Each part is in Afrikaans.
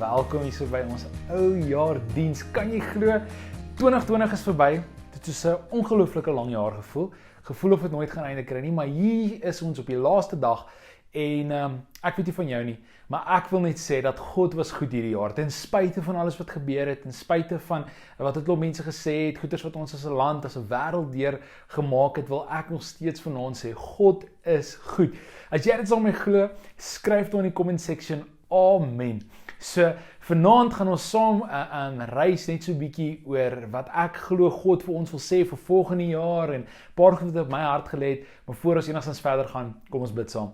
welkom hier so by ons oujaardiens. Kan jy glo, 2020 is verby. Dit is 'n ongelooflike lang jaar gevoel. Gevoel of dit nooit gaan einde kry nie, maar hier is ons op die laaste dag en ek weet nie van jou nie, maar ek wil net sê dat God was goed hierdie jaar, ten spyte van alles wat gebeur het, ten spyte van wat het al mense gesê het, goeders wat ons as 'n land, as 'n wêreld deur gemaak het, wil ek nog steeds vanaand sê, God is goed. As jy dit saam met my glo, skryf dit in die comment section, amen. So, vanaand gaan ons saam reis net so 'n bietjie oor wat ek glo God vir ons wil sê vir volgende jaar en 'n paar goed wat op my hart gelê het, maar voor ons enigstens verder gaan, kom ons bid saam.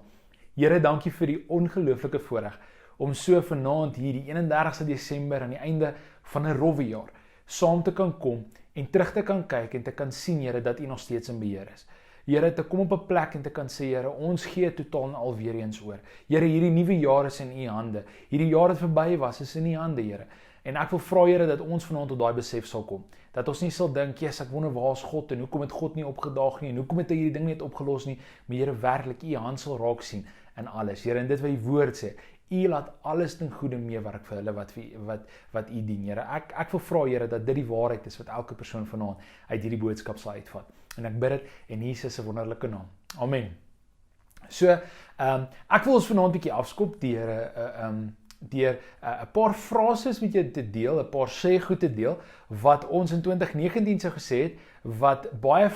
Here, dankie vir die ongelooflike voorreg om so vanaand hier die 31ste Desember aan die einde van 'n rowwe jaar saam te kan kom en terug te kan kyk en te kan sien, Here, dat U nog steeds in beheer is. Here, te kom op 'n plek en te kan sê, Here, ons gee totaal en al weer eens oor. Here, hierdie nuwe jaar is in U hande. Hierdie jaar wat verby was, is in U hande, Here. En ek wil vra, Here, dat ons vanaand tot daai besef sal kom. Dat ons nie sal dink, yes, ek wonder waar is God en hoekom het God nie opgedaag nie en hoekom het hy hierdie ding net opgelos nie, maar Here, werklik U hand sal raak sien in alles. Here, en dit wat U woord sê, U laat alles ten goeie meewerk vir hulle wat U dien, Here. Ek wil vra, Here, dat dit die waarheid is wat elke persoon vanaand uit hierdie boodskap sal uitvat. En ek bid dit in Jesus se wonderlike naam. Amen. So, ek wil ons vanaand 'n bietjie afskop deur 'n paar frases met jou te deel, 'n paar sê goed te deel wat ons in 2019 sou gesê het, wat baie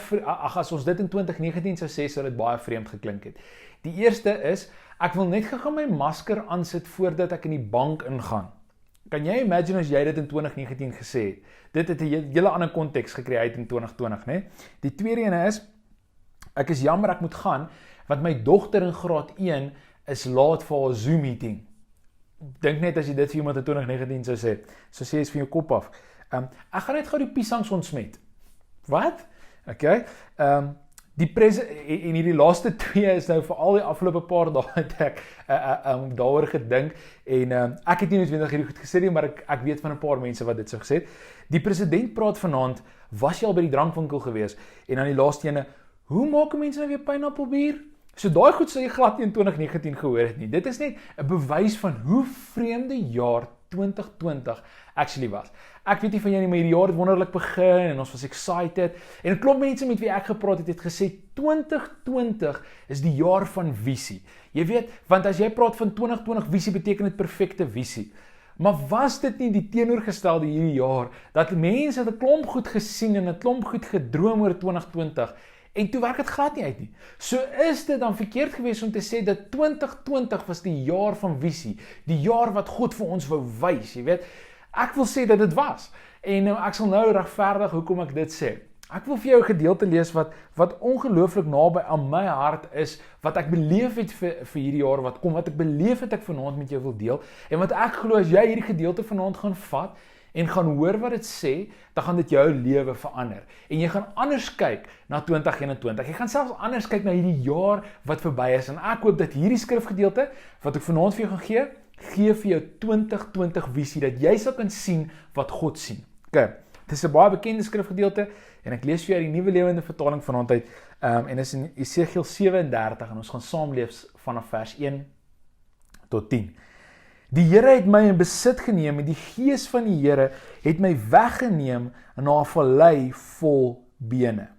as ons dit in 2019 sou sê, sou dit baie vreemd geklink het. Die eerste is, ek wil net gou my masker aansit voordat ek in die bank ingaan. Kan jy imagine as jy dit in 2019 gesê het? Dit het 'n hele ander konteks gekry uit in 2020, né? Die tweede ene is, ek is jammer ek moet gaan, want my dogter in graad 1 is laat vir haar Zoom meeting. Dink net as jy dit vir iemand in 2019 sou sê. So sê jy is van jou kop af. Ek gaan net gou die piesangs ontsmet. Wat? Okay. En hierdie laaste twee is nou vir al die afgelope paar dae het ek daaroor gedink en ek het nie noodwendig hierdie goed gesê nie, maar ek weet van 'n paar mense wat dit so gesê het. Die president praat vanaand, was jy al by die drankwinkel gewees? En dan die laaste ene, hoe maak mense nou weer pineappelbier? So daai goed sou jy glad nie in 2019 gehoor het nie. Dit is net 'n bewys van hoe vreemde jaar 2020 actually was. Ek weet nie van jou nie, maar hierdie jaar het wonderlik begin en ons was excited. En 'n klomp mense met wie ek gepraat het gesê 2020 is die jaar van visie. Jy weet, want as jy praat van 2020 visie, beteken dit perfekte visie. Maar was dit nie die teenoorgestelde hierdie jaar, dat mense het 'n klomp goed gesien en 'n klomp goed gedroom oor 2020, en toe werk dit glad nie uit nie. So is dit dan verkeerd geweest om te sê dat 2020 was die jaar van visie, die jaar wat God vir ons wou wys, jy weet. Ek wil sê dat dit was, en ek sal nou regverdig hoekom ek dit sê. Ek wil vir jou 'n gedeelte lees wat ongelooflik naby aan my hart is, wat ek beleef het vir hierdie jaar wat kom, wat ek beleef het ek vanaand met jou wil deel, en wat ek glo as jy hierdie gedeelte vanaand gaan vat, en gaan hoor wat dit sê, dan gaan dit jou lewe verander. En jy gaan anders kyk na 2021. Jy gaan selfs anders kyk na hierdie jaar wat verby is. En ek hoop dat hierdie skrifgedeelte, wat ek vanaand vir jou gaan gee vir jou 2020 visie, dat jy sal kan sien wat God sien. Okay, dit is 'n baie bekende skrifgedeelte, en ek lees vir jou die Nuwe Lewende Vertaling vanaand uit, en is in Esegiel 37, en ons gaan saam lees vanaf vers 1 tot 10. Die Here het my in besit geneem en die Gees van die Here het my weggeneem na 'n vallei vol bene.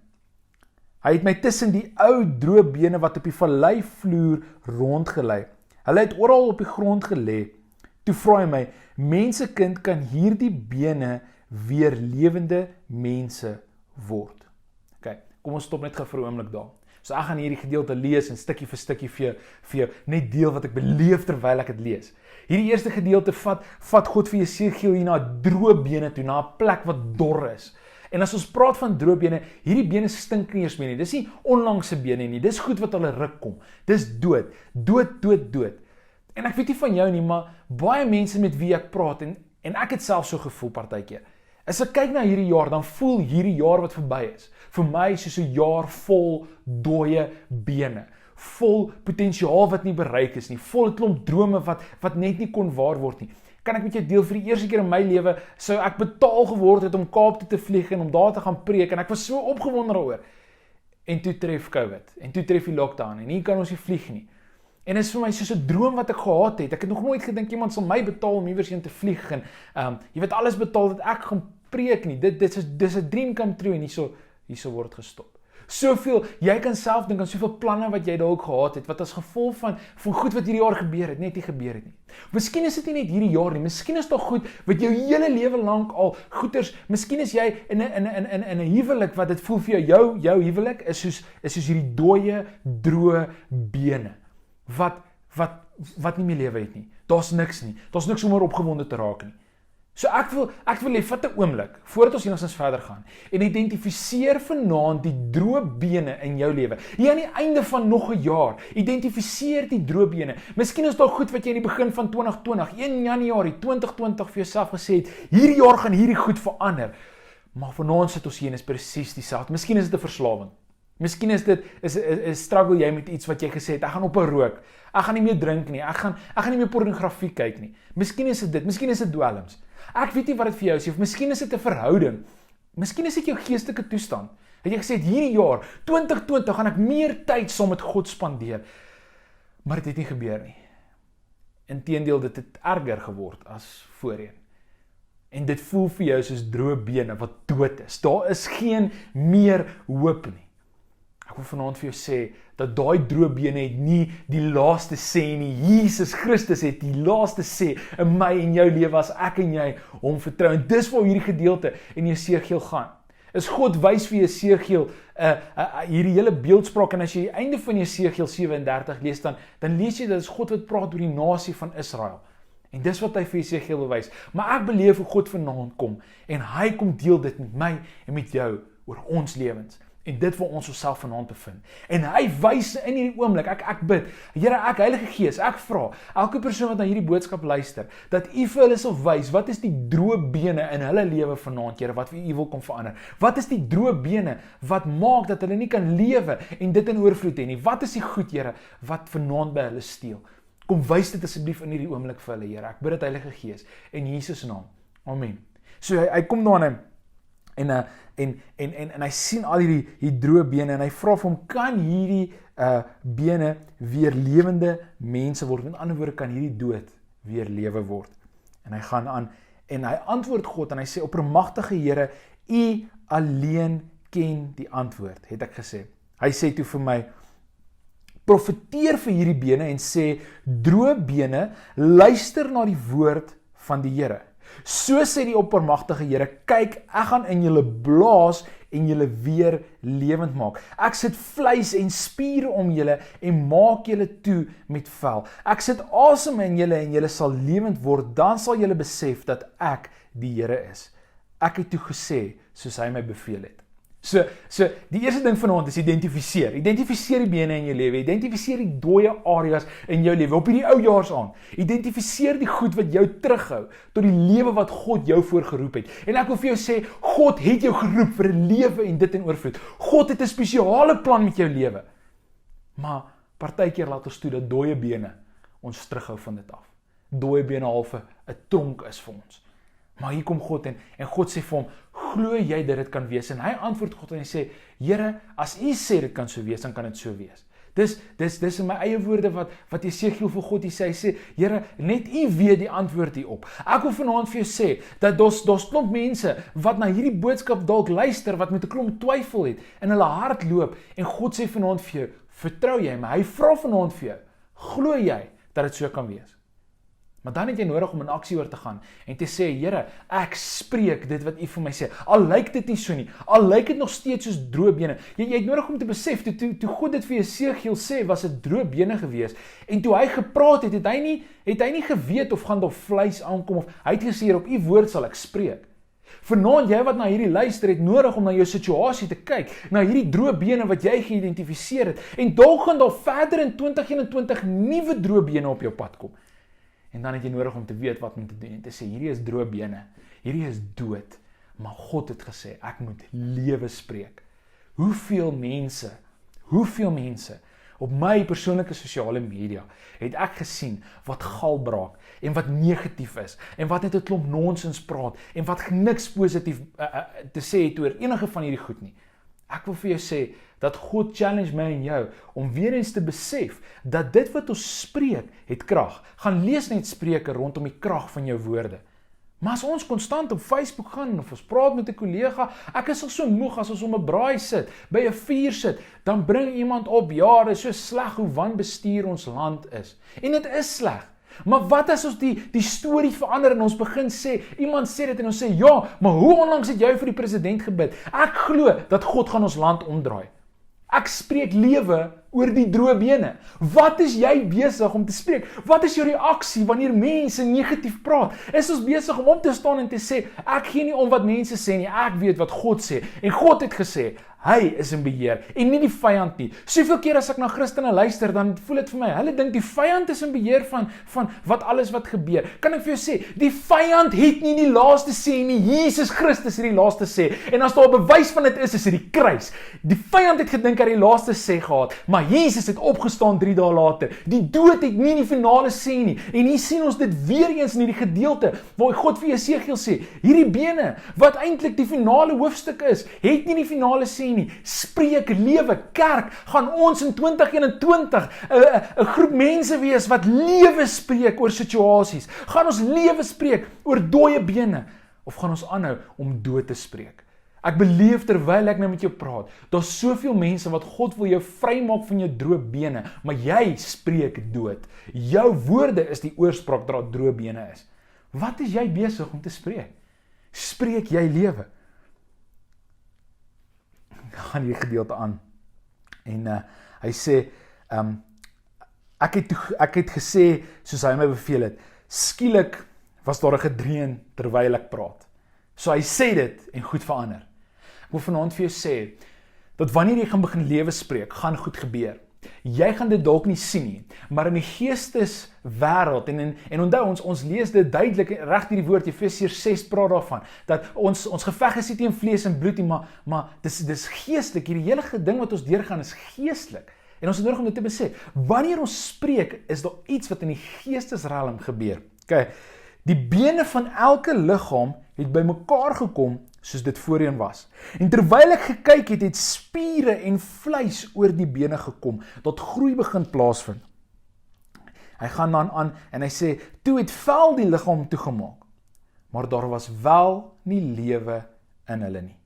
Hy het my tussen die ou droë bene wat op die valleivloer rondgelei. Hulle het oral op die grond gelê. Toe vra hy my, mensekind, kan hierdie bene weer lewende mense word? Okay, kom ons stop net gou vir 'n oomblik daar. So ek gaan hierdie gedeelte lees en stukkie vir stukkie vir jou net deel wat ek beleef terwyl ek dit lees. Hierdie eerste gedeelte vat God vir Jesegiel hier na droë bene toe, na 'n plek wat dor is. En as ons praat van droë bene, hierdie bene stink nie eens meer nie. Dis nie onlangse bene nie, dis goed wat hulle ruk kom. Dis dood. En ek weet nie van jou nie, maar baie mense met wie ek praat, en ek het self so gevoel partykeer. As ek kyk na hierdie jaar, dan voel hierdie jaar wat verby is vir my soos 'n jaar vol dooie bene, vol potensiaal wat nie bereik is nie, vol 'n klomp drome wat net nie kon waar word nie. Kan ek met jou deel, vir die eerste keer in my lewe sou ek betaal geword het om Kaap toe te vlieg en om daar te gaan preek, en ek was so opgewonde daaroor. En toe tref COVID, en toe tref die lockdown, en hier kan ons nie vlieg nie. En is vir my soos 'n droom wat ek gehad het. Ek het nog nooit gedink iemand sal my betaal om iewers heen te vlieg en jy weet alles betaal dat ek gaan preek nie. Dis 'n dream come true en hierso word gestop. Soveel, jy kan self dink aan soveel planne wat jy dalk gehad het, wat as gevolg van goed wat hierdie jaar gebeur het, net nie gebeur het nie. Miskien is dit nie net hierdie jaar nie, miskien is dit goed wat jou hele lewe lank al goeders, miskien is jy in 'n huwelik wat dit voel vir jou huwelik is soos hierdie dooie, droë bene, wat nie meer lewe het nie. Daar's niks nie. Daar's niks om oor opgewonde te raak nie. So ek wil hê, vat 'n oomblik, voordat ons enigstens verder gaan, en identifiseer vanaand die droë bene in jou lewe. Hier aan die einde van nog 'n jaar, identifiseer die droë bene. Miskien is daar goed wat jy in die begin van 2020, 1 Januarie 2020 vir jouself gesê het, hierdie jaar gaan hierdie goed verander. Maar vanaand sit ons hier en is presies dieselfde. Miskien is dit 'n verslawing. Miskien is dit, struggle jy met iets wat jy gesê het, ek gaan ophou rook, ek gaan nie meer drink nie, ek gaan nie meer pornografie kyk nie. Miskien is dit, miskien is dit dwelms. Ek weet nie wat dit vir jou is, of miskien is dit 'n verhouding. Miskien is dit jou geestelike toestand. Het jy gesê, hierdie jaar, 2020, gaan ek meer tyd saam met God spandeer. Maar dit het nie gebeur nie. Inteendeel, dit het erger geword as voorheen. En dit voel vir jou soos droë bene wat dood is. Daar is geen meer hoop nie. Ek wil vanaand vir jou sê, dat daai droë bene het nie die laaste sê nie. Jesus Christus het die laaste sê in my en jou lewe as ek en jy hom vertrou. En dis waar hierdie gedeelte in Jesegiel gaan. Is God wys vir Jesegiel hierdie hele beeldspraak, en as jy die einde van Jesegiel 37 lees, dan lees jy dat is God wat praat oor die nasie van Israel. En dis wat hy vir Jesegiel bewys. Maar ek beleef hoe God vanaand kom, en hy kom deel dit met my en met jou oor ons lewens. En dit waar ons onsself vanaand bevind. En hy wys in hierdie oomblik, ek bid, Here, Heilige Gees, ek vra, elke persoon wat na hierdie boodskap luister, dat U vir hulle sal wys, wat is die droë bene in hulle lewe vanaand, Here, wat vir U wil kom verander? Wat is die droë bene wat maak dat hulle nie kan lewe en dit in oorvloed hê nie? Wat is die goed, Here, wat vanaand by hulle steel? Kom wys dit asseblief in hierdie oomblik vir hulle, Here. Ek bid dit, Heilige Gees, in Jesus naam. Amen. So hy kom daarin en hy sien al hierdie droë bene en hy vra vir hom, kan hierdie bene weer lewende mense word? Met ander woorde, kan hierdie dood weer lewe word? En hy gaan aan en hy antwoord God en hy sê, oppermagtige Here, U alleen ken die antwoord, het ek gesê. Hy sê toe vir my, profeteer vir hierdie bene en sê, droë bene, luister na die woord van die Here. So sê die oppermagtige Here, kyk, ek gaan in julle blaas en julle weer lewend maak. Ek sit vleis en spiere om julle en maak julle toe met vel. Ek sit asem in julle en julle sal lewend word, dan sal julle besef dat ek die Here is. Ek het toe gesê, soos hy my beveel het. So die eerste ding vanaand is identifiseer die bene in jou lewe, identifiseer die dooie areas in jou lewe, op hierdie ou jaars aan, identifiseer die goed wat jou terughou, tot die lewe wat God jou voorgeroep het, en ek wil vir jou sê, God het jou geroep vir 'n lewe en dit in oorvloed, God het 'n spesiale plan met jou lewe, maar partykeer laat ons toe dat dooie bene ons terughou van dit af, dooie bene half 'n tronk is vir ons. Maar hier kom God en God sê vir hom, glo jy dat dit kan wees? En hy antwoord God en hy sê, Here, as U sê dit kan so wees, dan kan dit so wees. Dis in my eie woorde wat Jesegiel vir God sê. Hy sê, Here, net U weet die antwoord hierop. Ek wil vanaand vir jou sê, dat daar's klomp mense wat na hierdie boodskap dalk luister, wat met 'n klomp twyfel het, in hulle hart loop, en God sê vanaand vir jou, vertrou jy my? Hy vra vanaand vir jou, glo jy dat dit so kan wees? Maar dan het jy nodig om in aksie oor te gaan en te sê, Here, ek spreek dit wat U vir my sê. Al lyk dit nie so nie, al lyk dit nog steeds soos droë bene. Jy het nodig om te besef, toe God dit vir Jesegiel sê, was dit droë bene gewees. En toe hy gepraat het hy nie geweet of gaan daar vleis aankom, of hy het gesê, op U woord sal ek spreek. Vanaand, jy wat na hierdie luister, het nodig om na jou situasie te kyk, na hierdie droë bene wat jy geïdentifiseer het, en dalk gaan daar verder in 2021 nuwe droë bene op jou pad kom. En dan het jy nodig om te weet wat om te doen en te sê, hierdie is droë bene, hierdie is dood, maar God het gesê, ek moet lewe spreek. Hoeveel mense op my persoonlike sosiale media het ek gesien wat galbraak en wat negatief is en wat net 'n klomp nonsens praat en wat niks positief te sê het oor enige van hierdie goed nie. Ek wil vir jou sê, dat God challenge my en jou, om weer eens te besef, dat dit wat ons spreek, het krag. Gaan lees net spreuke rondom die krag van jou woorde. Maar as ons konstant op Facebook gaan, of ons praat met 'n kollega, ek is al so moeg as ons om 'n braai sit, by 'n vuur sit, dan bring iemand op, ja, dit is so sleg hoe wanbestuur ons land is. En dit is sleg. Maar wat as ons die storie verander en ons begin sê, iemand sê dit en ons sê, ja, maar hoe onlangs het jy vir die president gebid? Ek glo dat God gaan ons land omdraai. Ek spreek lewe oor die droë bene. Wat is jy besig om te spreek? Wat is jou reaksie wanneer mense negatief praat? Is ons besig om op te staan en te sê, ek gee nie om wat mense sê nie, ek weet wat God sê. En God het gesê, hy is in beheer en nie die vyand nie. Soveel keer as ek na Christene luister, dan voel dit vir my, hulle dink die vyand is in beheer van wat alles wat gebeur. Kan ek vir jou sê, die vyand het nie die laaste sê nie, Jesus Christus het die laaste sê. En as daar 'n bewys van dit is dit die kruis. Die vyand het gedink hy het die laaste sê gehad, maar Jesus het opgestaan 3 dae later. Die dood het nie die finale sê nie. En hier sien ons dit weer eens in hierdie gedeelte, waar God vir Jesegiel sê, hierdie bene, wat eintlik die finale hoofstuk is, het nie die finale sê nie. Spreek lewe, kerk, gaan ons in 2021 'n groep mense wees wat lewe spreek oor situasies. Gaan ons lewe spreek oor dooie bene, of gaan ons aanhou om dood te spreek? Ek beleef terwyl ek nou met jou praat, daar's soveel mense wat God wil jou vrymaak van jou droë bene, maar jy spreek dood. Jou woorde is die oorspraak dat daar droë bene is. Wat is jy besig om te spreek? Spreek jy lewe? Gaan hierdie gedeelte aan. En hy sê, ek het gesê, soos hy my beveel het, skielik was daar 'n gedreun terwyl ek praat. So hy sê dit en goed verander. Ek wil vanaand vir jou sê, dat wanneer jy gaan begin lewe spreek, gaan goed gebeur. Jy gaan dit dalk nie sien nie, maar in die geesteswêreld, en onthou, ons lees dit duidelik, reg hierdie woord, Efesiërs 6 praat daarvan, dat ons geveg is nie teen vlees en bloed nie, maar dis geestelik, hierdie hele ding wat ons deurgaan is geestelik, en ons het nodig om dit te besef. Wanneer ons spreek, is daar iets wat in die geestesrelm gebeur. Okay, die bene van elke liggaam het bymekaar gekom, soos dit voorheen was. En terwyl ek gekyk het, het spiere en vleis oor die bene gekom, dat groei begin plaasvind. Hy gaan dan aan en hy sê, toe het vel die liggaam toegemaak, maar daar was wel nie lewe in hulle nie.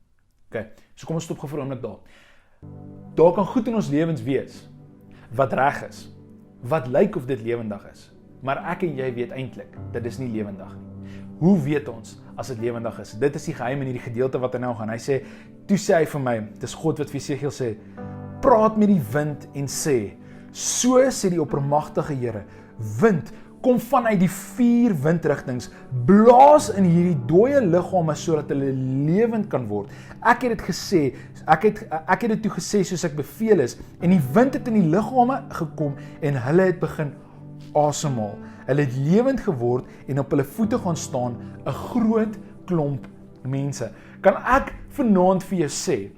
Okay, so kom ons stop gou vir 'n oomblik daar. Daar kan goed in ons lewens wees, wat reg is, wat lyk of dit lewendig is, maar ek en jy weet eintlik, dit is nie lewendig nie. Hoe weet ons as dit lewendig is? Dit is die geheim in hierdie gedeelte wat hy nou gaan. Hy sê, toe sê hy vir my, dis God wat vir Jesegiel sê, praat met die wind en sê, so sê die oppermagtige Here, wind, kom vanuit die 4 windrigtings, blaas in hierdie dooie liggame sodat hulle lewend kan word. Ek het dit gesê, ek het dit toe gesê soos ek beveel is, en die wind het in die liggame gekom en hulle het begin asemhaal. Hulle het lewend geword en op hulle voete gaan staan, 'n groot klomp mense. Kan ek vanaand vir jou sê,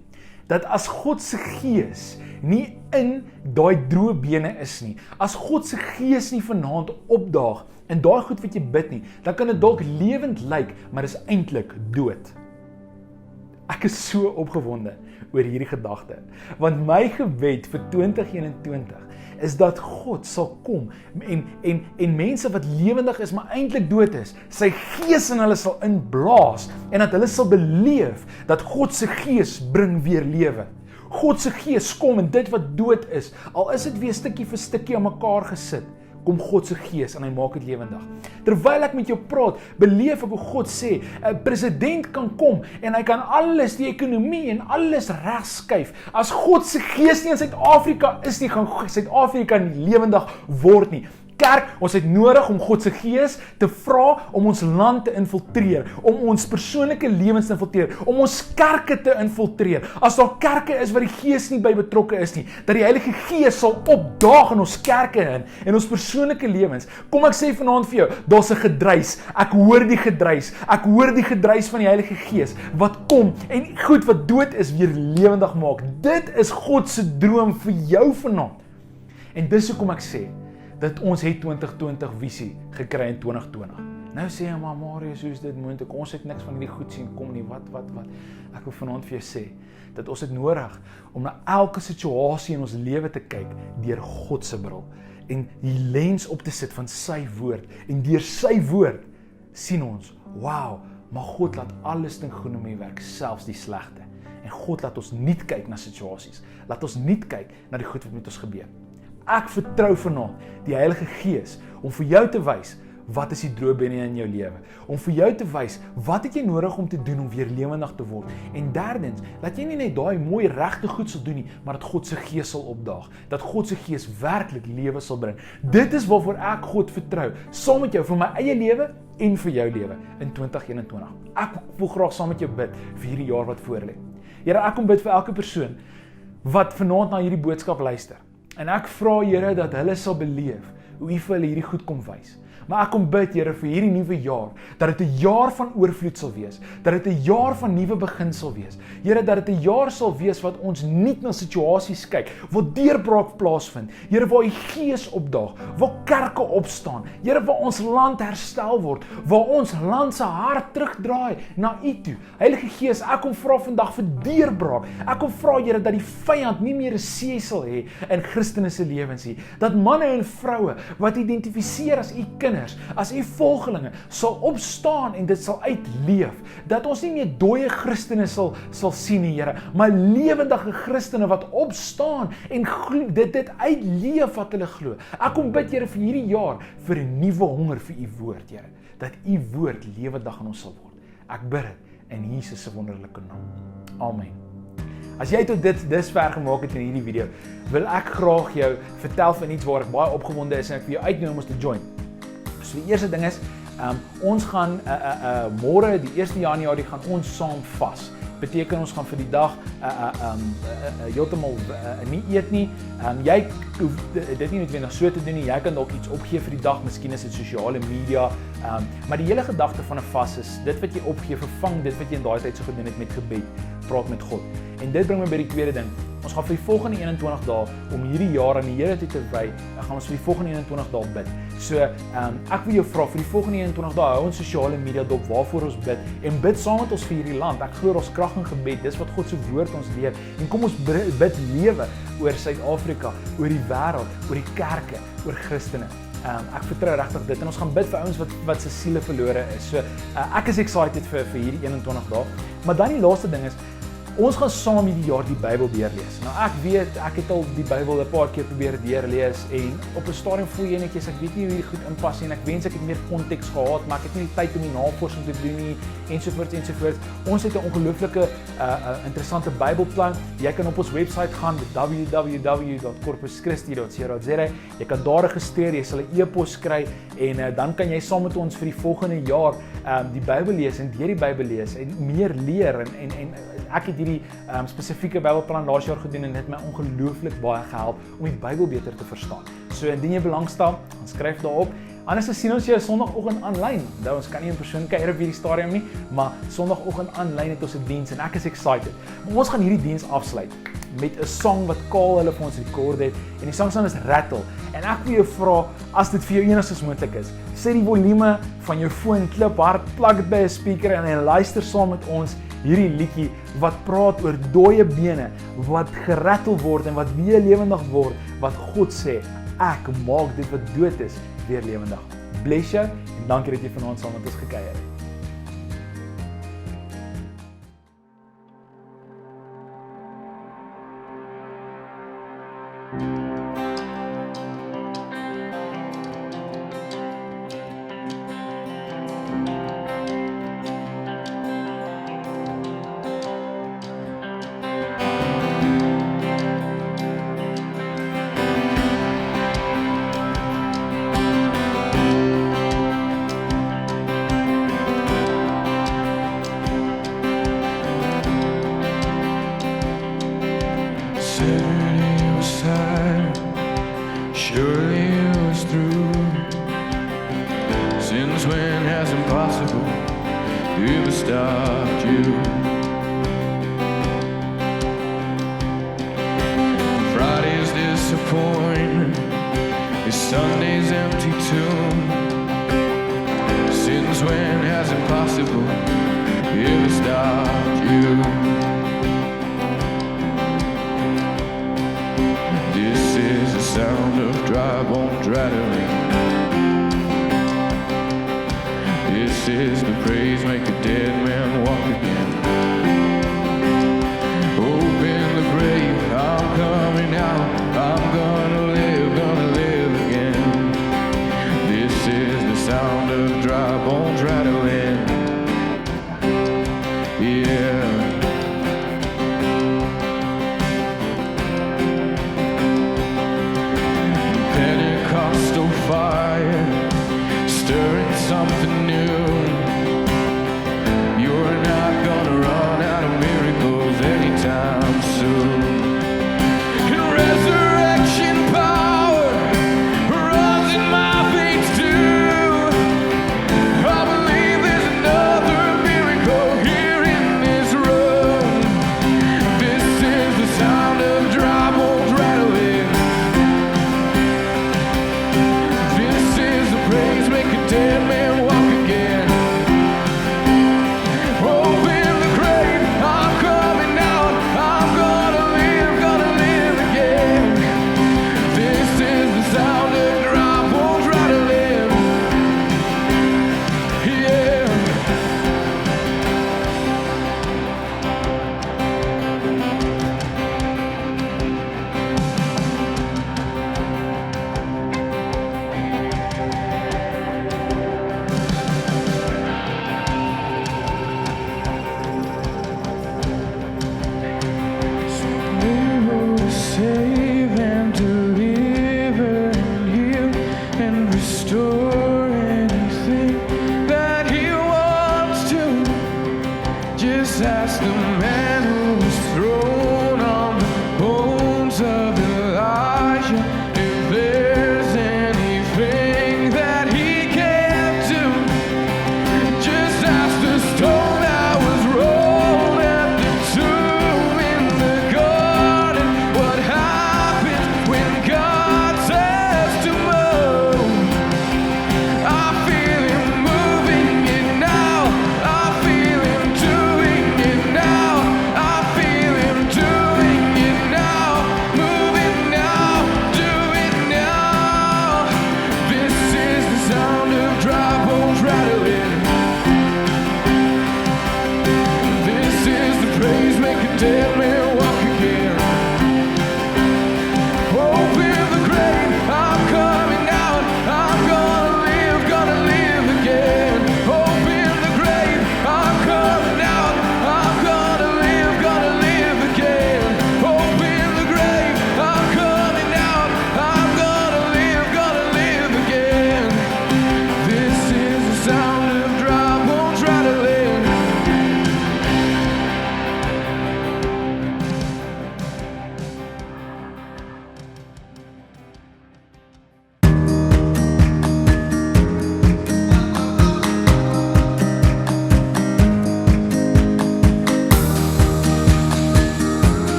dat as God se gees nie in daai droë bene is nie, as God se gees nie vanaand opdaag, en daai goed wat jy bid nie, dan kan dit dalk lewend lyk, maar is eintlik dood. Ek is so opgewonde oor hierdie gedagte, want my gebed vir 2021 is dat God sal kom en mense wat lewendig is, maar eintlik dood is, sy gees in hulle sal inblaas en dat hulle sal beleef dat God se gees bring weer lewe. God se gees kom en dit wat dood is, al is dit weer stukkie vir stukkie aan mekaar gesit, kom God se gees en hy maak dit lewendig. Terwyl ek met jou praat, beleef ek hoe God sê, 'n president kan kom en hy kan alles, die ekonomie en alles regskuif. As God se gees nie in Suid-Afrika is nie, gaan Suid-Afrika nie lewendig word nie. Kerk, ons het nodig om God se gees te vra om ons land te infiltreer, om ons persoonlike lewens te infiltreer, om ons kerke te infiltreer. As daar kerke is waar die gees nie by betrokke is nie, dat die Heilige Gees sal opdaag in ons kerke in ons persoonlike lewens. Kom ek sê vanaand vir jou, daar's 'n gedruis. Ek hoor die gedruis. Ek hoor die gedruis van die Heilige Gees wat kom en goed wat dood is weer lewendig maak. Dit is God se droom vir jou vanaand. En dis hoekom ek sê dat ons het 2020 visie gekry in 2020. Nou sê jy, maar Marius, hoe is dit moontlik? Ons het niks van die goed sien kom nie. Wat? Ek wil vanaand vir jou sê, dat ons het nodig om na elke situasie in ons lewe te kyk deur God se bril en die lens op te sit van sy woord. En deur sy woord sien ons, wow, maar God laat alles ten goeie meewerk, selfs die slegte. En God laat ons nie kyk na situasies. Laat ons nie kyk na die goed wat met ons gebeur. Ek vertrou vanaand die Heilige Gees om vir jou te wys wat is die droogbene in jou lewe. Om vir jou te wys wat het jy nodig om te doen om weer lewendig te word. En derdens, dat jy nie net daai mooi regte goed sal doen nie, maar dat God se Gees sal opdaag. Dat God se Gees werklik lewe sal bring. Dit is waarvoor ek God vertrou, saam met jou vir my eie lewe en vir jou lewe in 2021. Ek wil graag saam met jou bid vir hierdie jaar wat voor lê. Here, ek kom bid vir elke persoon wat vanaand na hierdie boodskap luister. En ek vra, Here, dat hulle sal beleef hoe U vir hulle hierdie goed kom wys. Maar ek kom bid, Here, vir hierdie nuwe jaar, dat dit 'n jaar van oorvloed sal wees, dat dit 'n jaar van nuwe begin sal wees. Here, dat dit 'n jaar sal wees wat ons nie na situasies kyk, waar deurbraak plaasvind. Here, waar U Gees opdaag, waar kerke opstaan. Here, waar ons land herstel word, waar ons land se hart terugdraai na U toe. Heilige Gees, ek kom vra vandag vir deurbraak. Ek kom vra, Here, dat die vyand nie meer 'n see sal hê in Christene se lewens nie. Dat manne en vroue wat identifiseer as U kinders, as U volgelinge, sal opstaan en dit sal uitleef. Dat ons nie meer dooie Christene sal sien nie, Here, maar lewendige Christene wat opstaan en dit uitleef wat hulle glo. Ek kom bid, Here, vir hierdie jaar vir 'n nuwe honger vir U woord, Here, dat U woord lewendig in ons sal word. Ek bid dit in Jesus se wonderlike naam. Amen. As jy tot dis ver gemaak het in hierdie video, wil ek graag jou vertel van iets waar ek baie opgewonde is en ek vir jou uitnooi om ons te join. So die eerste ding is, ons gaan môre, die 1 Januarie, gaan ons saam vas. Beteken ons gaan vir die dag heeltemal nie eet nie. Jy hoef dit nie noodwendig so te doen nie. Jy kan dalk iets opgee vir die dag, miskien is dit sosiale media. Maar die hele gedagte van 'n vas is, dit wat jy opgee, vervang dit wat jy in daai tyd so gedoen het met gebed, praat met God. En dit bring my by die tweede ding. Ons gaan vir die volgende 21 dae, om hierdie jaar aan die Here toe te wy, gaan ons vir die volgende 21 dae bid. So, ek wil jou vra, vir die volgende 21 dae, hou ons sosiale media dop waarvoor ons bid, en bid saam met ons vir hierdie land. Ek glo ons krag in gebed, dis wat God se woord ons leer, en kom ons bid lewe oor Suid-Afrika, oor die wêreld, oor die kerke, oor Christene. Ek vertrou regtig dit, en ons gaan bid vir ouens wat se siele verlore is. So, ek is excited vir hierdie 21 dae. Maar dan die laaste ding is, ons gaan saam hierdie jaar die Bybel deurlees. Nou ek weet, ek het al die Bybel 'n paar keer probeer deurlees en op 'n stadium voel jy netjies, ek weet nie hoe hierdie goed inpas nie en ek wens ek het meer konteks gehad, maar ek het nie die tyd om die navorsing te doen nie ensovoorts. Ons het 'n ongelooflike interessante Bybelplan. Jy kan op ons webwerf gaan, www.corpuschristi.co.za. Jy kan daar registreer, jy sal 'n e-pos kry en dan kan jy saam met ons vir die volgende jaar die Bybel lees en deur die Bybel lees en meer leer en ek het hierdie spesifieke Bybelplan laas jaar gedoen en dit het my ongelooflik baie gehelp om die Bybel beter te verstaan. So indien jy belangstel, dan skryf daarop. Anders sien ons jou Sondagoggend aanlyn. Nou ons kan nie in persoon kuier op hierdie stadium nie, maar Sondagoggend aanlyn het ons 'n diens en ek is excited. Maar ons gaan hierdie diens afsluit met 'n song wat Kaal hulle vir ons rekord het en die song se naam is Rattle. En ek wil jou vra, as dit vir jou enigstens moontlik is, sit die volume van jou foon klip hard, plug dit by 'n speaker en luister saam met ons hierdie liedjie wat praat oor dooie bene wat gerattel word en wat weer lewendig word, wat God sê, ek maak dit wat dood is weer lewendig. Bless jou en dankie dat jy vanaand saam met ons gekuier het. Saturday was sad, surely it was through. Since when has impossible ever stopped you? Friday's disappointment is Sunday's empty tomb. Since you. This is the sound of dry bones rattling. This is the praise make a dead man walk again. Open the grave, I'm coming out. I'm gonna live again. This is the sound of dry bones rattling. Yeah. Pentecostal fire, stirring something